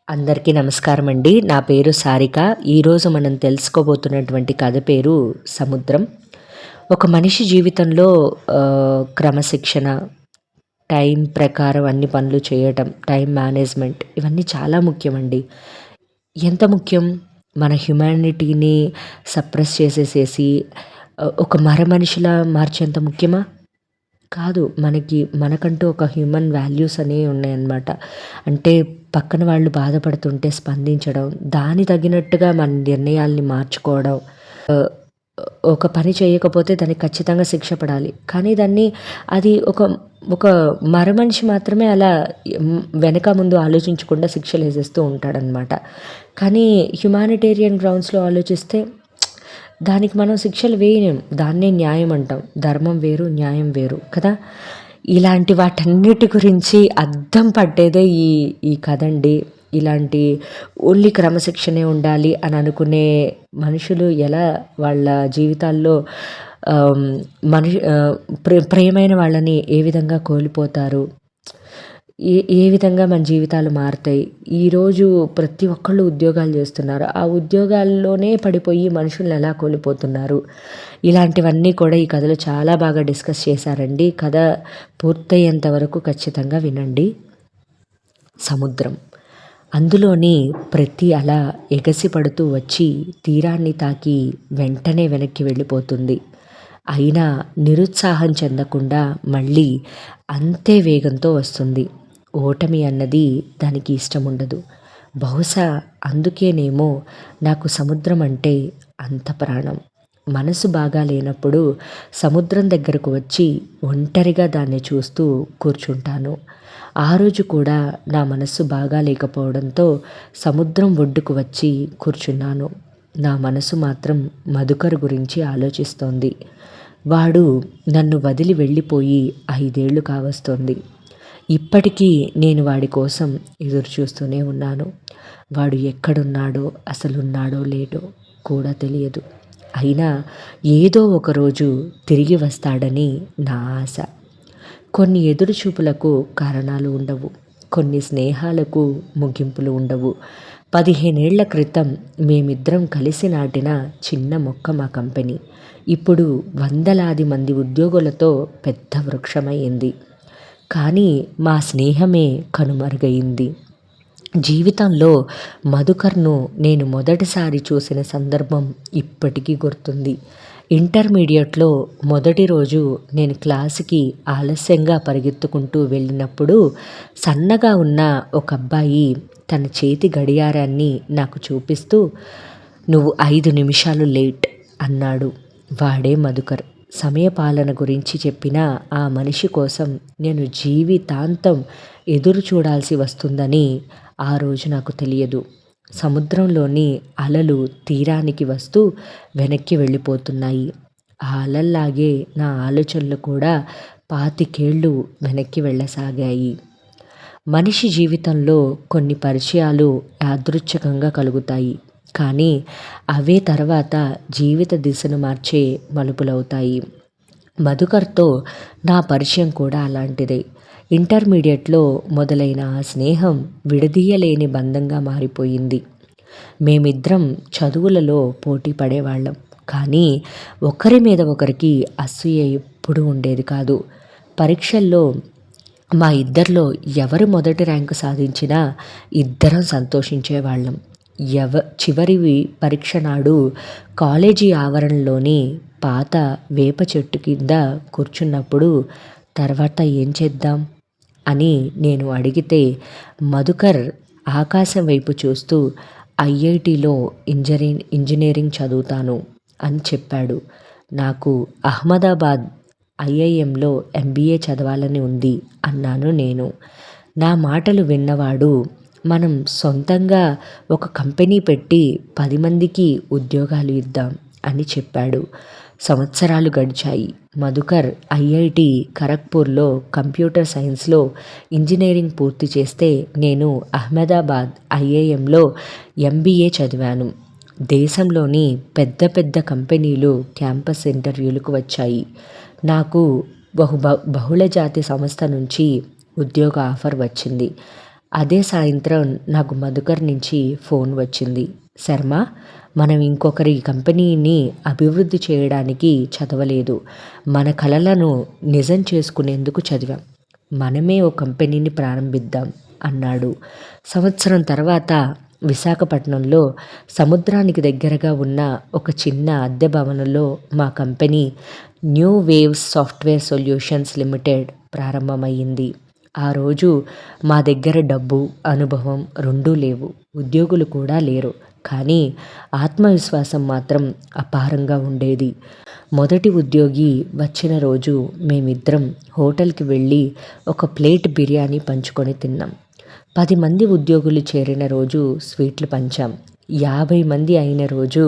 అందరికీ నమస్కారం అండి. నా పేరు సారిక. ఈరోజు మనం తెలుసుకోబోతున్నటువంటి కథ పేరు సముద్రం. ఒక మనిషి జీవితంలో క్రమశిక్షణ, టైం ప్రకారం అన్ని పనులు చేయటం, టైం మేనేజ్మెంట్ ఇవన్నీ చాలా ముఖ్యమండి. ఎంత ముఖ్యం? మన హ్యుమానిటీని సప్రెస్ చేసేసేసి ఒక మనిషిలా మార్చేంత ముఖ్యమా? కాదు. మనకంటూ ఒక హ్యూమన్ వాల్యూస్ అనేవి ఉన్నాయన్నమాట. అంటే పక్కన వాళ్ళు బాధపడుతుంటే స్పందించడం, దాని తగినట్టుగా మన నిర్ణయాల్ని మార్చుకోవడం. ఆహ్, ఒక పని చేయకపోతే దానికి ఖచ్చితంగా శిక్ష పడాలి. కానీ అది ఒక ఒక మనిషి మాత్రమే అలా వెనక ముందు ఆలోచించకుండా శిక్షలేసేస్తూ ఉంటాడనమాట. కానీ హ్యుమానిటేరియన్ గ్రౌండ్స్‌లో ఆలోచిస్తే దానికి మనం శిక్షలు వేయలేం. దాన్నే న్యాయం అంటాం. ధర్మం వేరు, న్యాయం వేరు కదా! ఇలాంటి వాటన్నిటి గురించి అద్దం పట్టేదే ఈ ఈ కథండి. ఇలాంటి ఓన్లీ క్రమశిక్షణే ఉండాలి అని అనుకునే మనుషులు ఎలా వాళ్ళ జీవితాల్లో ఆహ్, మనిషి ప్రియమైన వాళ్ళని ఏ విధంగా కోల్పోతారు? ఏ విధంగా మన జీవితాలు మారతాయి? ఈరోజు ప్రతి ఒక్కళ్ళు ఉద్యోగాలు చేస్తున్నారు. ఆ ఉద్యోగాల్లోనే పడిపోయి మనుషుల్ని ఎలా కోల్పోతున్నారు? ఇలాంటివన్నీ కూడా ఈ కథలో చాలా బాగా డిస్కస్ చేశారండి. కథ పూర్తయ్యేంత వరకు ఖచ్చితంగా వినండి. సముద్రం. అందులోని ప్రతి అల ఎగసిపడుతూ వచ్చి తీరాన్ని తాకి వెంటనే వెనక్కి వెళ్ళిపోతుంది. అయినా నిరుత్సాహం చెందకుండా మళ్ళీ అంతే వేగంతో వస్తుంది. ఓటమి అన్నది దానికి ఇష్టముండదు. బహుశా అందుకేనేమో నాకు సముద్రం అంటే అంత ప్రాణం. మనసు బాగా లేనప్పుడు సముద్రం దగ్గరకు వచ్చి ఒంటరిగా దాన్ని చూస్తూ కూర్చుంటాను. ఆ రోజు కూడా నా మనస్సు బాగా లేకపోవడంతో సముద్రం ఒడ్డుకు వచ్చి కూర్చున్నాను. నా మనసు మాత్రం మధుకర్ గురించి ఆలోచిస్తోంది. వాడు నన్ను వదిలి వెళ్ళిపోయి 5 ఏళ్ళు కావస్తోంది. ఇప్పటికీ నేను వాడి కోసం ఎదురుచూస్తూనే ఉన్నాను. వాడు ఎక్కడున్నాడో, అసలున్నాడో లేడో కూడా తెలియదు. అయినా ఏదో ఒకరోజు తిరిగి వస్తాడని నా ఆశ. కొన్ని ఎదురుచూపులకు కారణాలు ఉండవు. కొన్ని స్నేహాలకు ముగింపులు ఉండవు. 15 ఏళ్ల క్రితం మేమిద్దరం కలిసి నాటిన చిన్న మొక్క మా కంపెనీ ఇప్పుడు వందలాది మంది ఉద్యోగులతో పెద్ద వృక్షమయ్యింది. కానీ మా స్నేహమే కనుమరుగయింది. జీవితంలో మధుకర్ను నేను మొదటిసారి చూసిన సందర్భం ఇప్పటికీ గుర్తుంది. ఇంటర్మీడియట్లో మొదటి రోజు నేను క్లాసుకి ఆలస్యంగా పరిగెత్తుకుంటూ వెళ్ళినప్పుడు సన్నగా ఉన్న ఒక అబ్బాయి తన చేతి గడియారాన్ని నాకు చూపిస్తూ, "నువ్వు 5 నిమిషాలు లేట్" అన్నాడు. వాడే మధుకర్. సమయపాలన గురించి చెప్పిన ఆ మనిషి కోసం నేను జీవితాంతం ఎదురు చూడాల్సి వస్తుందని ఆ రోజు నాకు తెలియదు. సముద్రంలోని అలలు తీరానికి వస్తూ వెనక్కి వెళ్ళిపోతున్నాయి. ఆ అలల్లాగే నా ఆలోచనలు కూడా 25 ఏళ్ళు వెనక్కి వెళ్ళసాగాయి. మనిషి జీవితంలో కొన్ని పరిచయాలు యాదృచ్ఛికంగా కలుగుతాయి. కానీ అవే తర్వాత జీవిత దిశను మార్చే మలుపులవుతాయి. మధుకర్తో నా పరిచయం కూడా అలాంటిదే. ఇంటర్మీడియట్లో మొదలైన ఆ స్నేహం విడదీయలేని బంధంగా మారిపోయింది. మేమిద్దరం చదువులలో పోటీ పడేవాళ్ళం. కానీ ఒకరి మీద ఒకరికి అసూయ ఎప్పుడూ ఉండేది కాదు. పరీక్షల్లో మా ఇద్దరిలో ఎవరు మొదటి ర్యాంకు సాధించినా ఇద్దరం సంతోషించేవాళ్ళం. చివరి పరీక్ష నాడు కాలేజీ ఆవరణలోని పాత వేప చెట్టు కింద కూర్చున్నప్పుడు తర్వాత ఏం చేద్దాం అని నేను అడిగితే మధుకర్ ఆకాశం వైపు చూస్తూ ఐఐటీలో ఇంజనీరింగ్ చదువుతాను అని చెప్పాడు. నాకు అహ్మదాబాద్ ఐఐఎంలో ఎంబీఏ చదవాలని ఉంది అన్నాను నేను. నా మాటలు విన్నవాడు, మనం సొంతంగా ఒక కంపెనీ పెట్టి 10 మందికి ఉద్యోగాలు ఇద్దాం అని చెప్పాడు. సంవత్సరాలు గడిచాయి. మధుకర్ ఐఐటి ఖరగ్పూర్లో కంప్యూటర్ సైన్స్లో ఇంజనీరింగ్ పూర్తి చేస్తే నేను అహ్మదాబాద్ ఐఐఎంలో ఎంబీఏ చదివాను. దేశంలోని పెద్ద పెద్ద కంపెనీలు క్యాంపస్ ఇంటర్వ్యూలకు వచ్చాయి. నాకు బహుళజాతి సంస్థ నుంచి ఉద్యోగ ఆఫర్ వచ్చింది. అదే సాయంత్రం నాకు మధుకర్ నుంచి ఫోన్ వచ్చింది. శర్మ, మనం ఇంకొకరి కంపెనీని అభివృద్ధి చేయడానికి చదవలేదు. మన కలలను నిజం చేసుకునేందుకు చదివాం. మనమే ఓ కంపెనీని ప్రారంభిద్దాం అన్నాడు. సంవత్సరం తర్వాత విశాఖపట్నంలో సముద్రానికి దగ్గరగా ఉన్న ఒక చిన్న అద్దె భవనంలో మా company new waves software solutions limited ప్రారంభమయ్యింది. ఆ రోజు మా దగ్గర డబ్బు, అనుభవం రెండూ లేవు. ఉద్యోగులు కూడా లేరు. కానీ ఆత్మవిశ్వాసం మాత్రం అపారంగా ఉండేది. మొదటి ఉద్యోగి వచ్చిన రోజు మేమిద్దరం హోటల్కి వెళ్ళి ఒక ప్లేట్ బిర్యానీ పంచుకొని తిన్నాం. 10 మంది ఉద్యోగులు చేరిన రోజు స్వీట్లు పంచాం. 50 మంది అయిన రోజు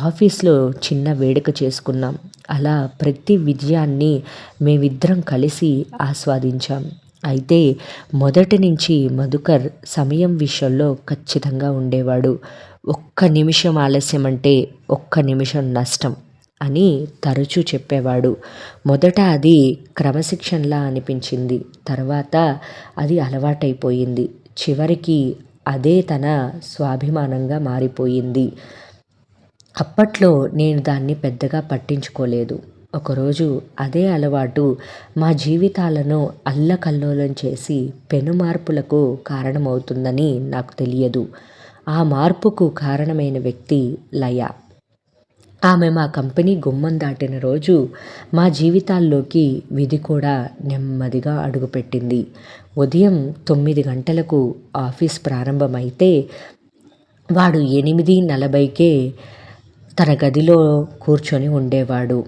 ఆఫీస్లో చిన్న వేడుక చేసుకున్నాం. అలా ప్రతి విజయాన్ని మేమిద్దరం కలిసి ఆస్వాదించాం. అయితే మొదటి నుంచి మధుకర్ సమయం విషయంలో ఖచ్చితంగా ఉండేవాడు. ఒక్క నిమిషం ఆలస్యం అంటే ఒక్క నిమిషం నష్టం అని తరచూ చెప్పేవాడు. మొదట అది క్రమశిక్షణలా అనిపించింది. తర్వాత అది అలవాటైపోయింది. చివరికి అదే తన స్వాభిమానంగా మారిపోయింది. అప్పట్లో నేను దాన్ని పెద్దగా పట్టించుకోలేదు. ఒకరోజు అదే అలవాటు మా జీవితాలను అల్లకల్లోలం చేసి పెనుమార్పులకు కారణమవుతుందని నాకు తెలియదు. ఆ మార్పుకు కారణమైన వ్యక్తి లయ. ఆమె మా కంపెనీ గుమ్మం దాటిన రోజు మా జీవితాల్లోకి విధి కూడా నెమ్మదిగా అడుగుపెట్టింది. ఉదయం 9 గంటలకు ఆఫీస్ ప్రారంభమైతే వాడు 8:40కే తన గదిలో కూర్చొని ఉండేవాడు.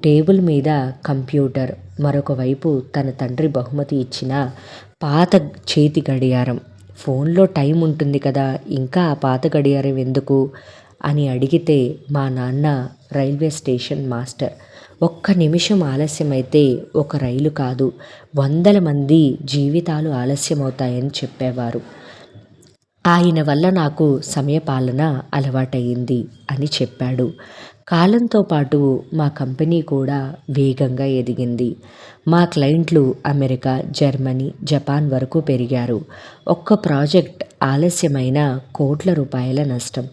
టేబుల్ మీద కంప్యూటర్, మరొక వైపు తన తండ్రి బహుమతి ఇచ్చిన పాత చేతి గడియారం. ఫోన్లో టైం ఉంటుంది కదా, ఇంకా ఆ పాత గడియారం ఎందుకు అని అడిగితే మా నాన్న రైల్వే స్టేషన్ మాస్టర్. ఒక్క నిమిషం ఆలస్యమైతే ఒక రైలు కాదు, 100 మంది జీవితాలు ఆలస్యమవుతాయని చెప్పేవారు. ఆయన వల్ల నాకు సమయపాలన అలవాటయింది అని చెప్పాడు. కాలంతో పాటు మా కంపెనీ కూడా వేగంగా ఎదిగింది. మా క్లయింట్లు అమెరికా, జర్మనీ, జపాన్ వరకు పెరిగారు. ఒక్క ప్రాజెక్ట్ ఆలస్యమైన కోట్ల రూపాయల నష్టం.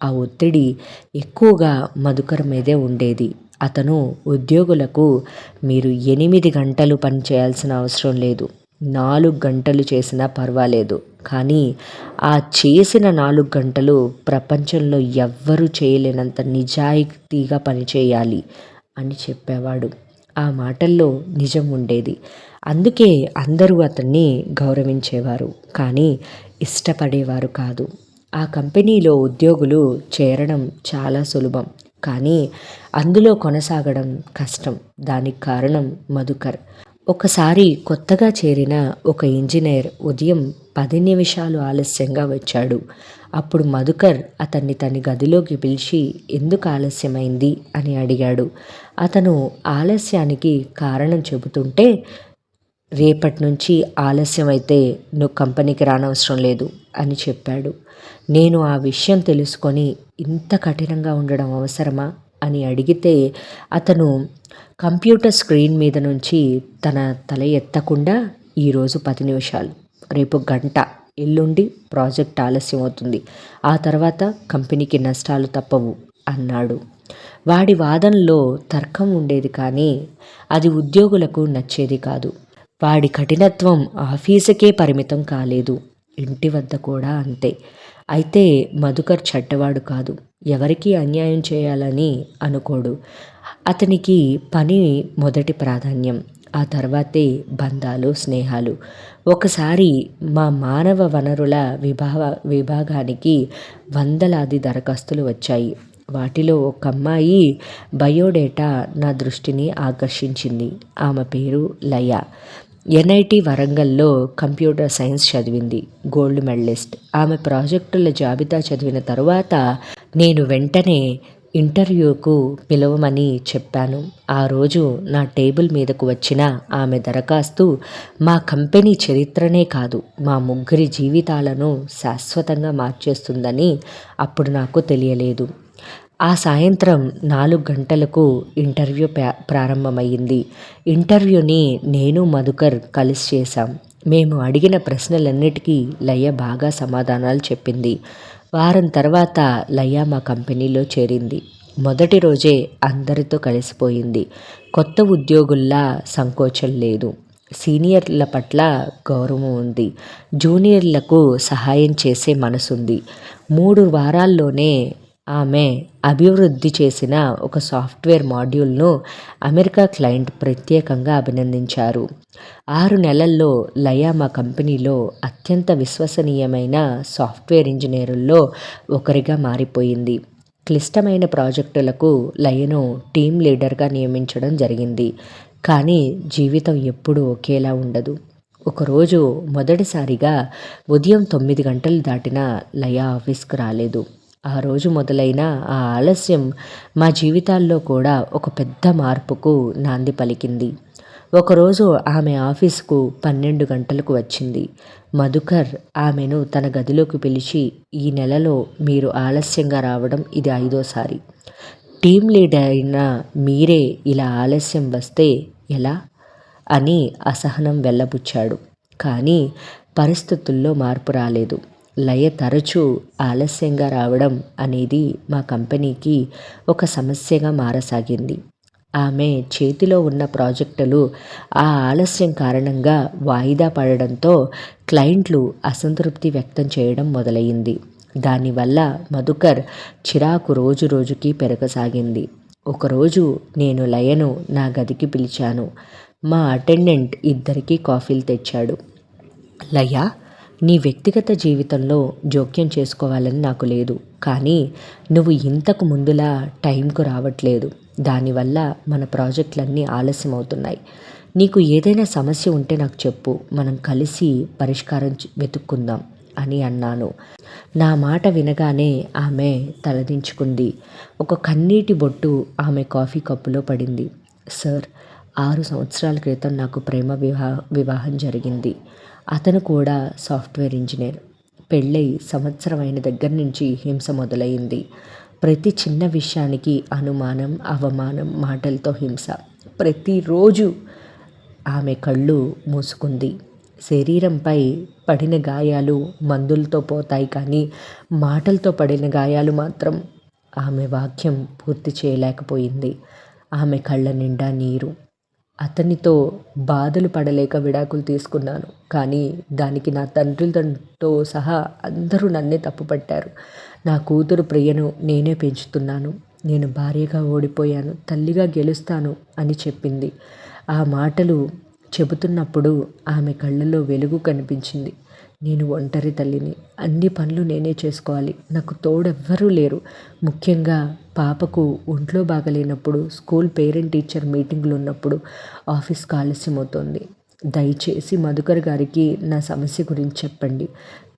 ఆ ఒత్తిడి ఎక్కువగా మధుకర్ మీదే ఉండేది. అతను ఉద్యోగులకు, మీరు 8 గంటలు పని చేయాల్సిన అవసరం లేదు, 4 గంటలు చేసినా పర్వాలేదు, కానీ ఆ చేసిన 4 గంటలు ప్రపంచంలో ఎవ్వరూ చేయలేనంత నిజాయితీగా పనిచేయాలి అని చెప్పేవాడు. ఆ మాటల్లో నిజం ఉండేది. అందుకే అందరూ అతన్ని గౌరవించేవారు, కానీ ఇష్టపడేవారు కాదు. ఆ కంపెనీలో ఉద్యోగులు చేరడం చాలా సులభం, కానీ అందులో కొనసాగడం కష్టం. దానికి కారణం మధుకర్. ఒకసారి కొత్తగా చేరిన ఒక ఇంజనీర్ ఉదయం 10 నిమిషాలు ఆలస్యంగా వచ్చాడు. అప్పుడు మధుకర్ అతన్ని తన గదిలోకి పిలిచి ఎందుకు ఆలస్యమైంది అని అడిగాడు. అతను ఆలస్యానికి కారణం చెబుతుంటే, రేపటి నుంచి ఆలస్యమైతే నువ్వు కంపెనీకి రానవసరం లేదు అని చెప్పాడు. నేను ఆ విషయం తెలుసుకొని ఇంత కఠినంగా ఉండడం అవసరమా అని అడిగితే, అతను కంప్యూటర్ స్క్రీన్ మీద నుంచి తన తల ఎత్తకుండా, ఈరోజు 10 నిమిషాలు, రేపు గంట, ఎల్లుండి ప్రాజెక్ట్ ఆలస్యం అవుతుంది, ఆ తర్వాత కంపెనీకి నష్టాలు తప్పవు అన్నాడు. వాడి వాదనలో తర్కం ఉండేది, కానీ అది ఉద్యోగులకు నచ్చేది కాదు. వాడి కఠినత్వం ఆఫీసుకే పరిమితం కాలేదు, ఇంటి వద్ద కూడా అంతే. అయితే మధుకర్ చెడ్డవాడు కాదు, ఎవరికీ అన్యాయం చేయాలని అనుకోడు. అతనికి పని మొదటి ప్రాధాన్యం, ఆ తర్వాతే బంధాలు, స్నేహాలు. ఒకసారి మా మానవ వనరుల విభాగానికి వందలాది దరఖాస్తులు వచ్చాయి. వాటిలో ఒక అమ్మాయి బయోడేటా నా దృష్టిని ఆకర్షించింది. ఆమె పేరు లయ. ఎన్ఐటి వరంగల్లో కంప్యూటర్ సైన్స్ చదివింది, గోల్డ్ మెడలిస్ట్. ఆమె ప్రాజెక్టుల జాబితా చదివిన తరువాత నేను వెంటనే ఇంటర్వ్యూకు పిలవమని చెప్పాను. ఆ రోజు నా టేబుల్ మీదకు వచ్చిన ఆమె దరఖాస్తు మా కంపెనీ చరిత్రనే కాదు, మా ముగ్గురి జీవితాలను శాశ్వతంగా మార్చేస్తుందని అప్పుడు నాకు తెలియలేదు. ఆ సాయంత్రం 4 గంటలకు ఇంటర్వ్యూ ప్రారంభమైంది. ఇంటర్వ్యూని నేను, మధుకర్ కలిసి చేశాం. మేము అడిగిన ప్రశ్నలన్నిటికీ లయ బాగా సమాధానాలు చెప్పింది. వారం తర్వాత లయ మా కంపెనీలో చేరింది. మొదటి రోజే అందరితో కలిసిపోయింది. కొత్త ఉద్యోగుల్లా సంకోచం లేదు. సీనియర్ల పట్ల గౌరవం ఉంది. జూనియర్లకు సహాయం చేసే మనసుంది. 3 వారాల్లోనే ఆమె అభివృద్ధి చేసిన ఒక సాఫ్ట్వేర్ మాడ్యూల్ను అమెరికా క్లయింట్ ప్రత్యేకంగా అభినందించారు. 6 నెలల్లో లయ మా కంపెనీలో అత్యంత విశ్వసనీయమైన సాఫ్ట్వేర్ ఇంజనీరుల్లో ఒకరిగా మారిపోయింది. క్లిష్టమైన ప్రాజెక్టులకు లయను టీం లీడర్గా నియమించడం జరిగింది. కానీ జీవితం ఎప్పుడూ ఒకేలా ఉండదు. ఒకరోజు మొదటిసారిగా ఉదయం 9 గంటలు దాటినా లయ ఆఫీస్కు రాలేదు. ఆ రోజు మొదలైన ఆ ఆలస్యం మా జీవితాల్లో కూడా ఒక పెద్ద మార్పుకు నాంది పలికింది. ఒకరోజు ఆమె ఆఫీసుకు 12 గంటలకు వచ్చింది. మధుకర్ ఆమెను తన గదిలోకి పిలిచి, ఈ నెలలో మీరు ఆలస్యంగా రావడం ఇది 5వ సారి. టీం లీడర్ అయిన మీరే ఇలా ఆలస్యం వస్తే ఎలా అని అసహనం వెల్లబుచ్చాడు. కానీ పరిస్థితుల్లో మార్పు రాలేదు. లయ తరచూ ఆలస్యంగా రావడం అనేది మా కంపెనీకి ఒక సమస్యగా మారసాగింది. ఆమె చేతిలో ఉన్న ప్రాజెక్టులు ఆ ఆలస్యం కారణంగా వాయిదా పడడంతో క్లయింట్లు అసంతృప్తి వ్యక్తం చేయడం మొదలయ్యింది. దానివల్ల మధుకర్ చిరాకు రోజురోజుకి పెరగసాగింది. ఒకరోజు నేను లయను నా గదికి పిలిచాను. మా అటెండెంట్ ఇద్దరికీ కాఫీలు తెచ్చాడు. లయ, నీ వ్యక్తిగత జీవితంలో జోక్యం చేసుకోవాలని నాకు లేదు. కానీ నువ్వు ఇంతకు ముందులా టైంకు రావట్లేదు. దానివల్ల మన ప్రాజెక్టులన్నీ ఆలస్యం అవుతున్నాయి. నీకు ఏదైనా సమస్య ఉంటే నాకు చెప్పు. మనం కలిసి పరిష్కారం వెతుక్కుందాం అని అన్నాను. నా మాట వినగానే ఆమె తలదించుకుంది. ఒక కన్నీటి బొట్టు ఆమె కాఫీ కప్పులో పడింది. సార్, 6 సంవత్సరాల క్రితం నాకు ప్రేమ వివాహం జరిగింది. అతను కూడా సాఫ్ట్వేర్ ఇంజనీర్. పెళ్ళై సంవత్సరం అయిన దగ్గర నుంచి హింస మొదలైంది. ప్రతి చిన్న విషయానికి అనుమానం, అవమానం, మాటలతో హింస. ప్రతిరోజు. ఆమె కళ్ళు మూసుకుంది. శరీరంపై పడిన గాయాలు మందులతో పోతాయి, కానీ మాటలతో పడిన గాయాలు మాత్రం. ఆమె వాక్యం పూర్తి చేయలేకపోయింది. ఆమె కళ్ళ నిండా నీరు. అతనితో బాధలు పడలేక విడాకులు తీసుకున్నాను. కానీ దానికి నా తండ్రితో సహా అందరూ నన్నే తప్పుపట్టారు. నా కూతురు ప్రియను నేనే పెంచుతున్నాను. నేను భార్యగా ఓడిపోయాను, తల్లిగా గెలుస్తాను అని చెప్పింది. ఆ మాటలు చెబుతున్నప్పుడు ఆమె కళ్ళలో వెలుగు కనిపించింది. నేను ఒంటరి తల్లిని. అన్ని పనులు నేనే చేసుకోవాలి. నాకు తోడెవ్వరూ లేరు. ముఖ్యంగా పాపకు ఒంట్లో బాగలేనప్పుడు, స్కూల్ పేరెంట్ టీచర్ మీటింగులు ఉన్నప్పుడు ఆఫీస్కి ఆలస్యం అవుతోంది. దయచేసి మధుకర్ గారికి నా సమస్య గురించి చెప్పండి.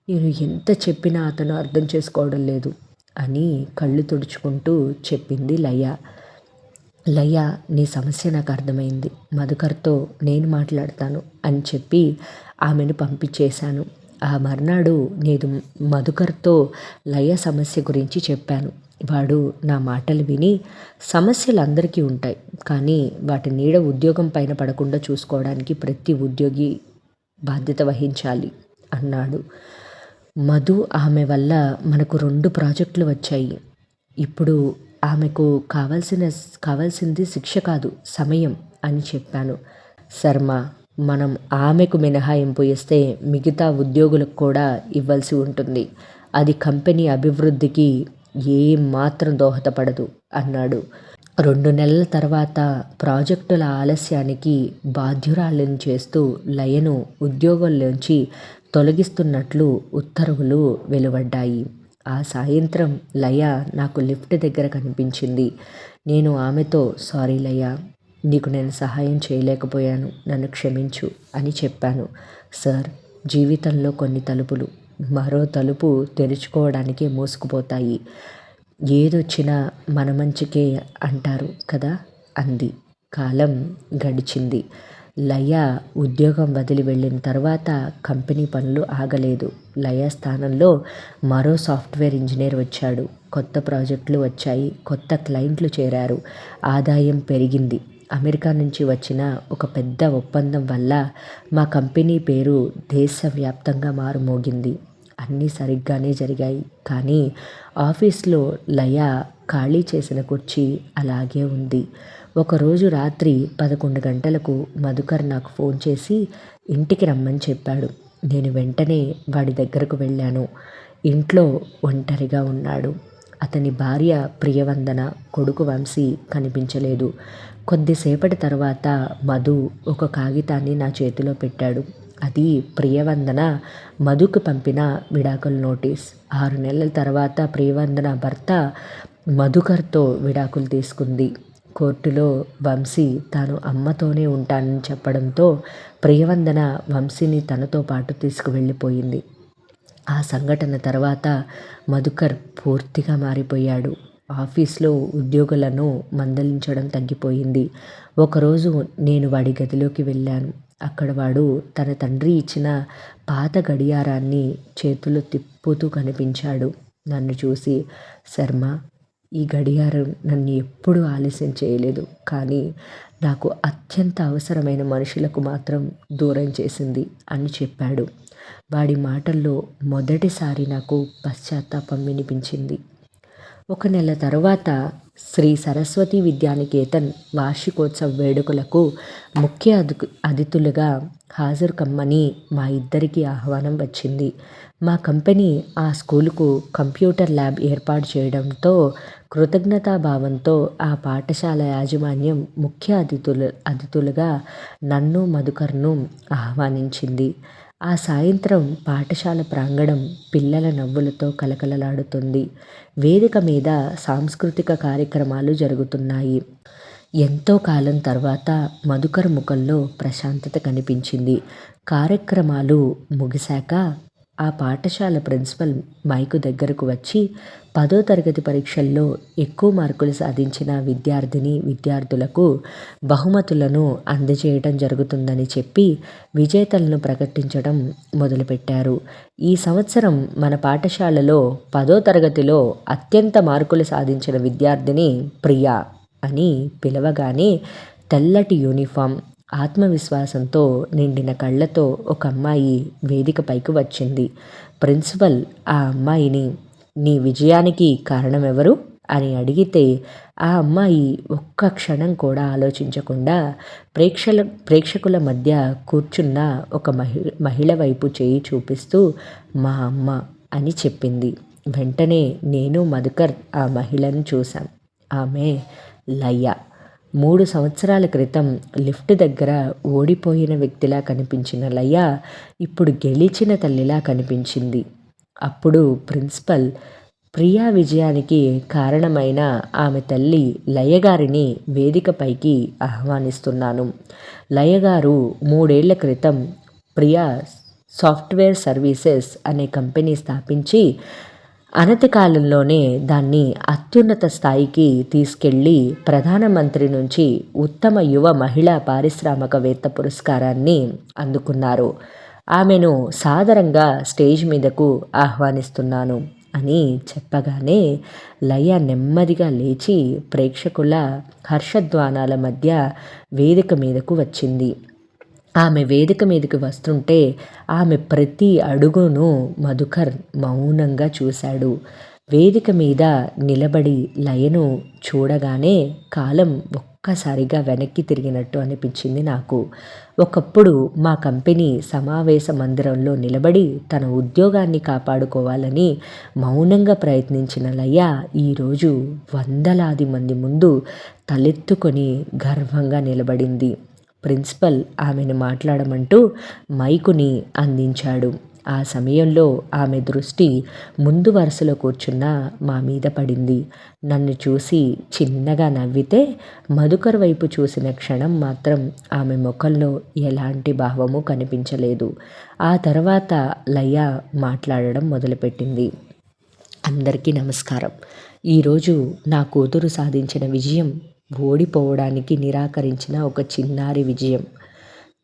నేను ఎంత చెప్పినా అతను అర్థం చేసుకోవడం లేదు అని కళ్ళు తుడుచుకుంటూ చెప్పింది లయ. లయ, నీ సమస్య నాకు అర్థమైంది. మధుకర్తో నేను మాట్లాడతాను అని చెప్పి ఆమెను పంపించేశాను. ఆ మర్నాడు నేను మధుకర్తో లయ సమస్య గురించి చెప్పాను. వాడు నా మాటలు విని, సమస్యలు అందరికీ ఉంటాయి, కానీ వాటి నీడ ఉద్యోగం పైన పడకుండా చూసుకోవడానికి ప్రతి ఉద్యోగి బాధ్యత వహించాలి అన్నాడు. మధు, ఆమె వల్ల మనకు 2 ప్రాజెక్టులు వచ్చాయి. ఇప్పుడు ఆమెకు కావాల్సింది శిక్ష కాదు, సమయం అని చెప్పాను. శర్మ, మనం ఆమెకు మినహాయింపు ఇస్తే మిగతా ఉద్యోగులకు కూడా ఇవ్వాల్సి ఉంటుంది. అది కంపెనీ అభివృద్ధికి ఏమాత్రం దోహదపడదు అన్నాడు. 2 నెలల తర్వాత ప్రాజెక్టుల ఆలస్యానికి బాధ్యురాలిని చేస్తూ లయను ఉద్యోగంలోంచి తొలగిస్తున్నట్లు ఉత్తర్వులు వెలువడ్డాయి. ఆ సాయంత్రం లయ నాకు లిఫ్ట్ దగ్గర కనిపించింది. నేను ఆమెతో, సారీ లయ, నీకు నేను సహాయం చేయలేకపోయాను, నన్ను క్షమించు అని చెప్పాను. సార్, జీవితంలో కొన్ని తలుపులు మరో తలుపు తెరుచుకోవడానికే మూసుకుపోతాయి. ఏదొచ్చినా మన మంచికే అంటారు కదా అంది. కాలం గడిచింది. లయ ఉద్యోగం వదిలి వెళ్ళిన తర్వాత కంపెనీ పనులు ఆగలేదు. లయ స్థానంలో మరో సాఫ్ట్వేర్ ఇంజనీర్ వచ్చాడు. కొత్త ప్రాజెక్టులు వచ్చాయి. కొత్త క్లయింట్లు చేరారు. ఆదాయం పెరిగింది. అమెరికా నుంచి వచ్చిన ఒక పెద్ద ఒప్పందం వల్ల మా కంపెనీ పేరు దేశవ్యాప్తంగా మారుమోగింది. అన్నీ సరిగ్గానే జరిగాయి. కానీ ఆఫీస్లో లయ ఖాళీ చేసిన కుర్చీ అలాగే ఉంది. ఒకరోజు రాత్రి 11 గంటలకు మధుకర్ నాకు ఫోన్ చేసి ఇంటికి రమ్మని చెప్పాడు. నేను వెంటనే వాడి దగ్గరకు వెళ్ళాను. ఇంట్లో ఒంటరిగా ఉన్నాడు. అతని భార్య ప్రియవందన, కొడుకు వంశీ కనిపించలేదు. కొద్దిసేపటి తర్వాత మధు ఒక కాగితాన్ని నా చేతిలో పెట్టాడు. అది ప్రియవందన మధుకు పంపిన విడాకుల నోటీస్. 6 నెలల తర్వాత ప్రియవందన భర్త మధుకర్తో విడాకులు తీసుకుంది. కోర్టులో వంశీ తాను అమ్మతోనే ఉంటానని చెప్పడంతో ప్రియవందన వంశీని తనతో పాటు తీసుకువెళ్ళిపోయింది. ఆ సంఘటన తర్వాత మధుకర్ పూర్తిగా మారిపోయాడు. ఆఫీస్లో ఉద్యోగులను మందలించడం తగ్గిపోయింది. ఒకరోజు నేను వాడి గదిలోకి వెళ్ళాను. అక్కడ వాడు తన తండ్రి ఇచ్చిన పాత గడియారాన్ని చేతిలో తిప్పుతూ కనిపించాడు. నన్ను చూసి, శర్మ, ఈ గడియారం నన్ను ఎప్పుడూ ఆలస్యం చేయలేదు, కానీ నాకు అత్యంత అవసరమైన మనుషులకు మాత్రం దూరం చేసింది అని చెప్పాడు. వాడి మాటల్లో మొదటిసారి నాకు పశ్చాత్తాపం వినిపించింది. 1 నెల తరువాత శ్రీ సరస్వతి విద్యానికేతన్ వార్షికోత్సవ వేడుకలకు ముఖ్య అతిథులుగా హాజరు కమ్మని మా ఇద్దరికీ ఆహ్వానం వచ్చింది. మా కంపెనీ ఆ స్కూలుకు కంప్యూటర్ ల్యాబ్ ఏర్పాటు చేయడంతో కృతజ్ఞతాభావంతో ఆ పాఠశాల యాజమాన్యం ముఖ్య అతిథులుగా నన్ను, మధుకర్ను ఆహ్వానించింది. ఆ సాయంత్రం పాఠశాల ప్రాంగణం పిల్లల నవ్వులతో కలకలలాడుతుంది. వేదిక మీద సాంస్కృతిక కార్యక్రమాలు జరుగుతున్నాయి. ఎంతో కాలం తర్వాత మధుకర్ ముఖంలో ప్రశాంతత కనిపించింది. కార్యక్రమాలు ముగిశాక ఆ పాఠశాల ప్రిన్సిపల్ మైకు దగ్గరకు వచ్చి 10వ తరగతి పరీక్షల్లో ఎక్కువ మార్కులు సాధించిన విద్యార్థులకు బహుమతులను అందజేయడం జరుగుతుందని చెప్పి విజేతలను ప్రకటించడం మొదలుపెట్టారు. ఈ సంవత్సరం మన పాఠశాలలో 10వ తరగతిలో అత్యంత మార్కులు సాధించిన విద్యార్థిని ప్రియా అని పిలవగానే తెల్లటి యూనిఫామ్, ఆత్మవిశ్వాసంతో నిండిన కళ్ళతో ఒక అమ్మాయి వేదిక పైకి వచ్చింది. ప్రిన్సిపల్ ఆ అమ్మాయిని, నీ విజయానికి కారణమెవరు అని అడిగితే ఆ అమ్మాయి ఒక్క క్షణం కూడా ఆలోచించకుండా ప్రేక్షకుల మధ్య కూర్చున్న ఒక మహిళ వైపు చేయి చూపిస్తూ మా అమ్మ అని చెప్పింది. వెంటనే నేను, మధుకర్ ఆ మహిళను చూశాం. ఆమె లయ. 3 సంవత్సరాల క్రితం లిఫ్ట్ దగ్గర ఓడిపోయిన వ్యక్తిలా కనిపించిన లయ ఇప్పుడు గెలిచిన తల్లిలా కనిపించింది. అప్పుడు ప్రిన్సిపల్, ప్రియా విజయానికి కారణమైన ఆమె తల్లి లయగారిని వేదికపైకి ఆహ్వానిస్తున్నాను. లయగారు 3 ఏళ్ల క్రితం ప్రియా సాఫ్ట్వేర్ సర్వీసెస్ అనే కంపెనీ స్థాపించి అనతి కాలంలోనే దాన్ని అత్యున్నత స్థాయికి తీసుకెళ్లి ప్రధానమంత్రి నుంచి ఉత్తమ యువ మహిళా పారిశ్రామికవేత్త పురస్కారాన్ని అందుకున్నారు. ఆమెను సాదరంగా స్టేజ్ మీదకు ఆహ్వానిస్తున్నాను అని చెప్పగానే లయ నెమ్మదిగా లేచి ప్రేక్షకుల హర్షధ్వానాల మధ్య వేదిక మీదకు వచ్చింది. ఆమె వేదిక మీదకి వస్తుంటే ఆమె ప్రతి అడుగును మధుకర్ మౌనంగా చూశాడు. వేదిక మీద నిలబడి లయను చూడగానే కాలం ఒక్కసారిగా వెనక్కి తిరిగినట్టు అనిపించింది నాకు. ఒకప్పుడు మా కంపెనీ సమావేశ మందిరంలో నిలబడి తన ఉద్యోగాన్ని కాపాడుకోవాలని మౌనంగా ప్రయత్నించిన లయ ఈరోజు వందలాది మంది ముందు తలెత్తుకొని గర్వంగా నిలబడింది. ప్రిన్సిపల్ ఆమెను మాట్లాడమంటూ మైకుని అందించాడు. ఆ సమయంలో ఆమె దృష్టి ముందు వరుసలో కూర్చున్న మా మీద పడింది. నన్ను చూసి చిన్నగా నవ్వితే మధుకర్ వైపు చూసిన క్షణం మాత్రం ఆమె ముఖంలో ఎలాంటి భావము కనిపించలేదు. ఆ తర్వాత లయ మాట్లాడడం మొదలుపెట్టింది. అందరికీ నమస్కారం. ఈరోజు నా కూతురు సాధించిన విజయం ఓడిపోవడానికి నిరాకరించిన ఒక చిన్నారి విజయం.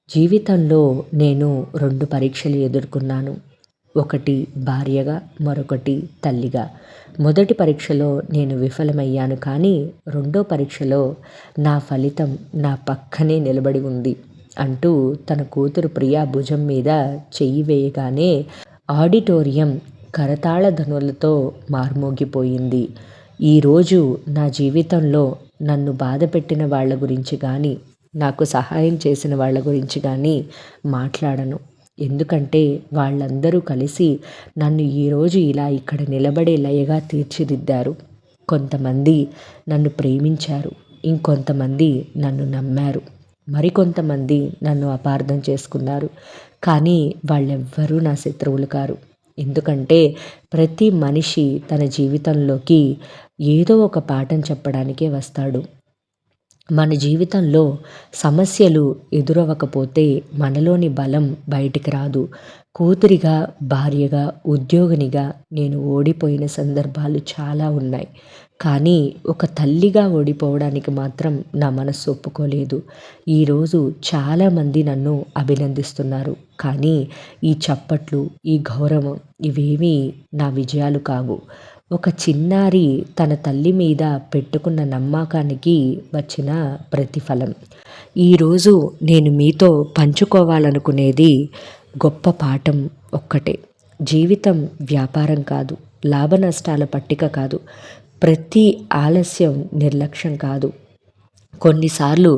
జీవితంలో నేను 2 పరీక్షలు ఎదుర్కొన్నాను. ఒకటి భార్యగా, మరొకటి తల్లిగా. మొదటి పరీక్షలో నేను విఫలమయ్యాను, కానీ రెండో పరీక్షలో నా ఫలితం నా పక్కనే నిలబడి ఉంది అంటూ తన కూతురు ప్రియా భుజం మీద చెయ్యి వేయగానే ఆడిటోరియం కరతాళ ధ్వనులతో మార్మోగిపోయింది. ఈరోజు నా జీవితంలో నన్ను బాధపెట్టిన వాళ్ళ గురించి కానీ, నాకు సహాయం చేసిన వాళ్ళ గురించి కానీ మాట్లాడను. ఎందుకంటే వాళ్ళందరూ కలిసి నన్ను ఈరోజు ఇలా ఇక్కడ నిలబడేలాగా తీర్చిదిద్దారు. కొంతమంది నన్ను ప్రేమించారు, ఇంకొంతమంది నన్ను నమ్మారు, మరికొంతమంది నన్ను అపార్థం చేసుకున్నారు. కానీ వాళ్ళెవ్వరూ నా శత్రువులు కారు. ఎందుకంటే ప్రతి మనిషి తన జీవితంలోకి ఏదో ఒక పాఠం చెప్పడానికే వస్తాడు. మన జీవితంలో సమస్యలు ఎదురవ్వకపోతే మనలోని బలం బయటికి రాదు. కూతురిగా, భార్యగా, ఉద్యోగినిగా నేను ఓడిపోయిన సందర్భాలు చాలా ఉన్నాయి. కానీ ఒక తల్లిగా ఓడిపోవడానికి మాత్రం నా మనస్సు ఒప్పుకోలేదు. ఈరోజు చాలామంది నన్ను అభినందిస్తున్నారు. కానీ ఈ చప్పట్లు, ఈ గౌరవం ఇవేమీ నా విజయాలు కావు. ఒక చిన్నారి తన తల్లి మీద పెట్టుకున్న నమ్మకానికి వచ్చిన ప్రతిఫలం. ఈరోజు నేను మీతో పంచుకోవాలనుకునేది గొప్ప పాఠం ఒక్కటే. జీవితం వ్యాపారం కాదు, లాభ నష్టాల పట్టిక కాదు, ప్రతి ఆలస్యం నిర్లక్ష్యం కాదు. కొన్నిసార్లు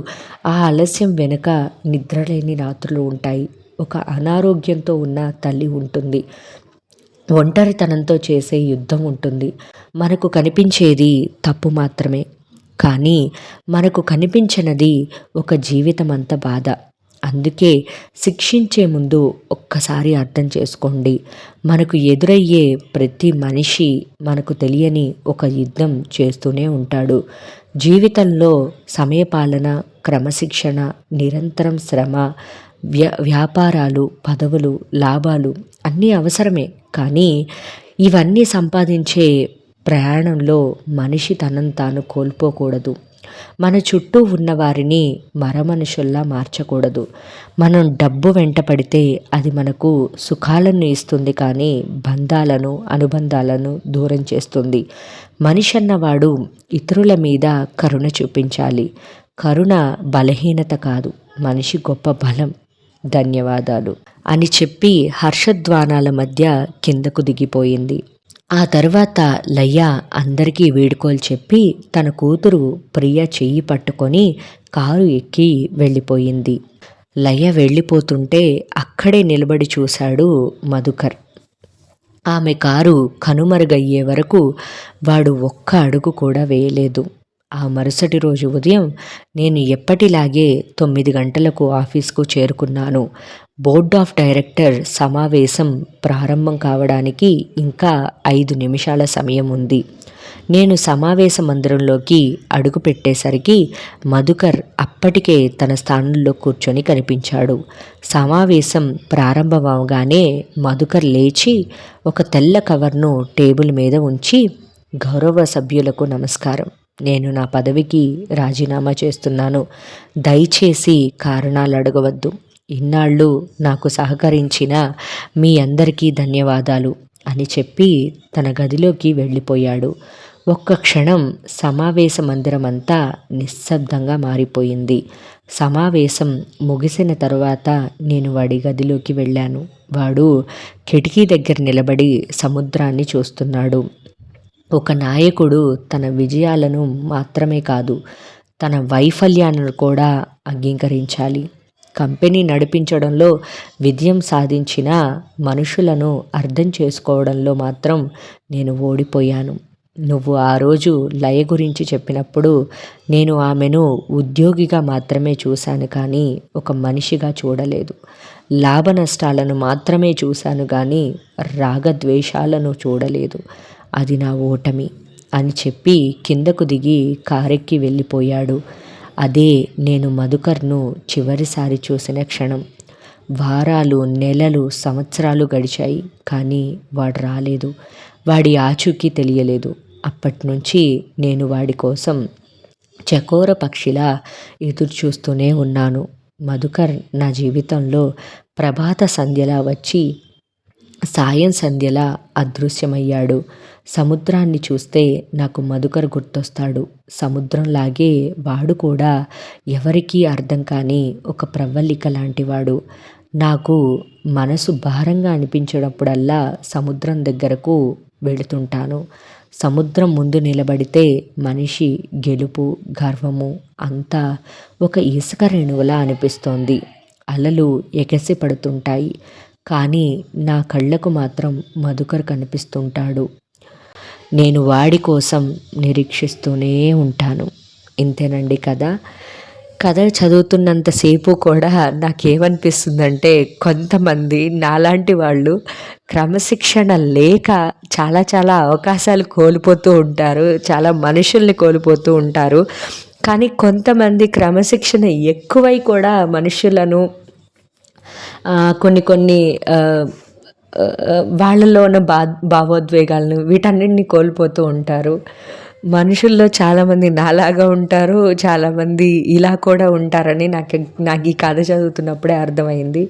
ఆ ఆలస్యం వెనుక నిద్రలేని రాత్రులు ఉంటాయి. ఒక అనారోగ్యంతో ఉన్న తల్లి ఉంటుంది, ఒంటరితనంతో చేసే యుద్ధం ఉంటుంది. మనకు కనిపించేది తప్పు మాత్రమే, కానీ మనకు కనిపించనిది ఒక జీవితం అంత బాధ. అందుకే శిక్షించే ముందు ఒక్కసారి అర్థం చేసుకోండి. మనకు ఎదురయ్యే ప్రతి మనిషి మనకు తెలియని ఒక యుద్ధం చేస్తూనే ఉంటాడు. జీవితంలో సమయపాలన, క్రమశిక్షణ, నిరంతరం శ్రమ, వ్యాపారాలు, పదవులు, లాభాలు అన్నీ అవసరమే. కానీ ఇవన్నీ సంపాదించే ప్రయాణంలో మనిషి తనను తాను కోల్పోకూడదు. మన చుట్టూ ఉన్న వారిని మరమనుషుల్లా మార్చకూడదు. మనం డబ్బు వెంట పడితే అది మనకు సుఖాలను ఇస్తుంది, కానీ బంధాలను, అనుబంధాలను దూరం చేస్తుంది. మనిషి అన్నవాడు ఇతరుల మీద కరుణ చూపించాలి. కరుణ బలహీనత కాదు, మనిషి గొప్ప బలం. ధన్యవాదాలు అని చెప్పి హర్షధ్వానాల మధ్య కిందకు దిగిపోయింది. ఆ తర్వాత లయ అందరికీ వీడ్కోలు చెప్పి తన కూతురు ప్రియ చెయ్యి పట్టుకొని కారు ఎక్కి వెళ్ళిపోయింది. లయ వెళ్ళిపోతుంటే అక్కడే నిలబడి చూశాడు మధుకర్. ఆమె కారు కనుమరుగయ్యే వరకు వాడు ఒక్క అడుగు కూడా వేయలేదు. ఆ మరుసటి రోజు ఉదయం నేను ఎప్పటిలాగే 9 గంటలకు ఆఫీస్కు చేరుకున్నాను. బోర్డ్ ఆఫ్ డైరెక్టర్ సమావేశం ప్రారంభం కావడానికి ఇంకా 5 నిమిషాల సమయం ఉంది. నేను సమావేశ మందిరంలోకి అడుగు పెట్టేసరికి మధుకర్ అప్పటికే తన స్థానంలో కూర్చొని కనిపించాడు. సమావేశం ప్రారంభమవగానే మధుకర్ లేచి ఒక తెల్ల కవర్ను టేబుల్ మీద ఉంచి, గౌరవ సభ్యులకు నమస్కారం. నేను నా పదవికి రాజీనామా చేస్తున్నాను. దయచేసి కారణాలు అడగవద్దు. ఇన్నాళ్ళు నాకు సహకరించిన మీ అందరికీ ధన్యవాదాలు అని చెప్పి తన గదిలోకి వెళ్ళిపోయాడు. ఒక్క క్షణం సమావేశ మందిరం అంతా నిశ్శబ్దంగా మారిపోయింది. సమావేశం ముగిసిన తరువాత నేను వాడి గదిలోకి వెళ్ళాను. వాడు కిటికీ దగ్గర నిలబడి సముద్రాన్ని చూస్తున్నాడు. ఒక నాయకుడు తన విజయాలను మాత్రమే కాదు, తన వైఫల్యాలను కూడా అంగీకరించాలి. కంపెనీ నడిపించడంలో విజయం సాధించిన మనుషులను అర్థం చేసుకోవడంలో మాత్రం నేను ఓడిపోయాను. నువ్వు ఆ రోజు లయ గురించి చెప్పినప్పుడు నేను ఆమెను ఉద్యోగిగా మాత్రమే చూశాను, కానీ ఒక మనిషిగా చూడలేదు. లాభ నష్టాలను మాత్రమే చూశాను, కానీ రాగద్వేషాలను చూడలేదు. అది నా ఓటమి అని చెప్పి కిందకు దిగి కారెక్కి వెళ్ళిపోయాడు. అదే నేను మధుకర్ను చివరిసారి చూసిన క్షణం. వారాలు, నెలలు, సంవత్సరాలు గడిచాయి, కానీ వాడు రాలేదు. వాడి ఆచూకీ తెలియలేదు. అప్పటినుంచి నేను వాడి కోసం చకోర పక్షిలా ఎదురు చూస్తూనే ఉన్నాను. మధుకర్ నా జీవితంలో ప్రభాత సంధ్యలా వచ్చి సాయం సంధ్యలా అదృశ్యమయ్యాడు. సముద్రాన్ని చూస్తే నాకు మధుకర్ గుర్తొస్తాడు. సముద్రంలాగే వాడు కూడా ఎవరికీ అర్థం కాని ఒక ప్రవళిక లాంటివాడు. నాకు మనసు భారంగా అనిపించినప్పుడల్లా సముద్రం దగ్గరకు వెళుతుంటాను. సముద్రం ముందు నిలబడితే మనిషి గెలుపు, గర్వము అంతా ఒక ఇసుక రేణువులా అనిపిస్తోంది. అలలు ఎగసి పడుతుంటాయి. కానీ నా కళ్ళకు మాత్రం మధుకర్ కనిపిస్తుంటాడు. నేను వాడి కోసం నిరీక్షిస్తూనే ఉంటాను. ఇంతేనండి కథ. కథ చదువుతున్నంతసేపు కూడా నాకేమనిపిస్తుందంటే, కొంతమంది నాలాంటి వాళ్ళు క్రమశిక్షణ లేక చాలా చాలా అవకాశాలు కోల్పోతూ ఉంటారు. చాలా మనుషుల్ని కోల్పోతూ ఉంటారు. కానీ కొంతమంది క్రమశిక్షణ ఎక్కువై కూడా మనుషులను కొన్ని కొన్ని వాళ్ళలో ఉన్న భావోద్వేగాలను వీటన్నిటిని కోల్పోతూ ఉంటారు. మనుషుల్లో చాలామంది నాలాగా ఉంటారు. చాలామంది ఇలా కూడా ఉంటారని నాకు ఈ కథ చదువుతున్నప్పుడే అర్థమైంది.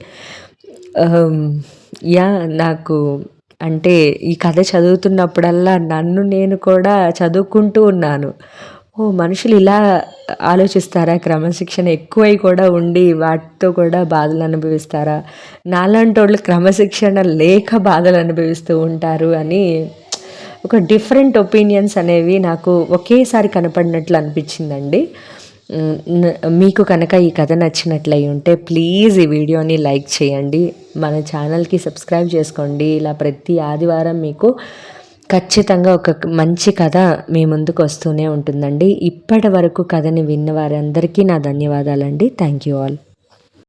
నాకు అంటే ఈ కథ చదువుతున్నప్పుడల్లా నన్ను నేను కూడా చదువుకుంటూ ఉన్నాను. మనుషులు ఇలా ఆలోచిస్తారా? క్రమశిక్షణ ఎక్కువై కూడా ఉండి వాటితో కూడా బాధలు అనుభవిస్తారా? నాలాంటోళ్ళు క్రమశిక్షణ లేక బాధలు అనుభవిస్తూ ఉంటారు అని ఒక డిఫరెంట్ ఒపీనియన్స్ అనేవి నాకు ఒకేసారి కనపడినట్లు అనిపించిందండి. మీకు కనుక ఈ కథ నచ్చినట్లయి ఉంటే ప్లీజ్ ఈ వీడియోని లైక్ చేయండి. మన ఛానల్కి సబ్స్క్రైబ్ చేసుకోండి. ఇలా ప్రతి ఆదివారం మీకు ఖచ్చితంగా ఒక మంచి కథ మీ ముందుకు వస్తూనే ఉంటుందండి. ఇప్పటి వరకు కథని విన్న వారందరికీ నా ధన్యవాదాలండి. Thank you all.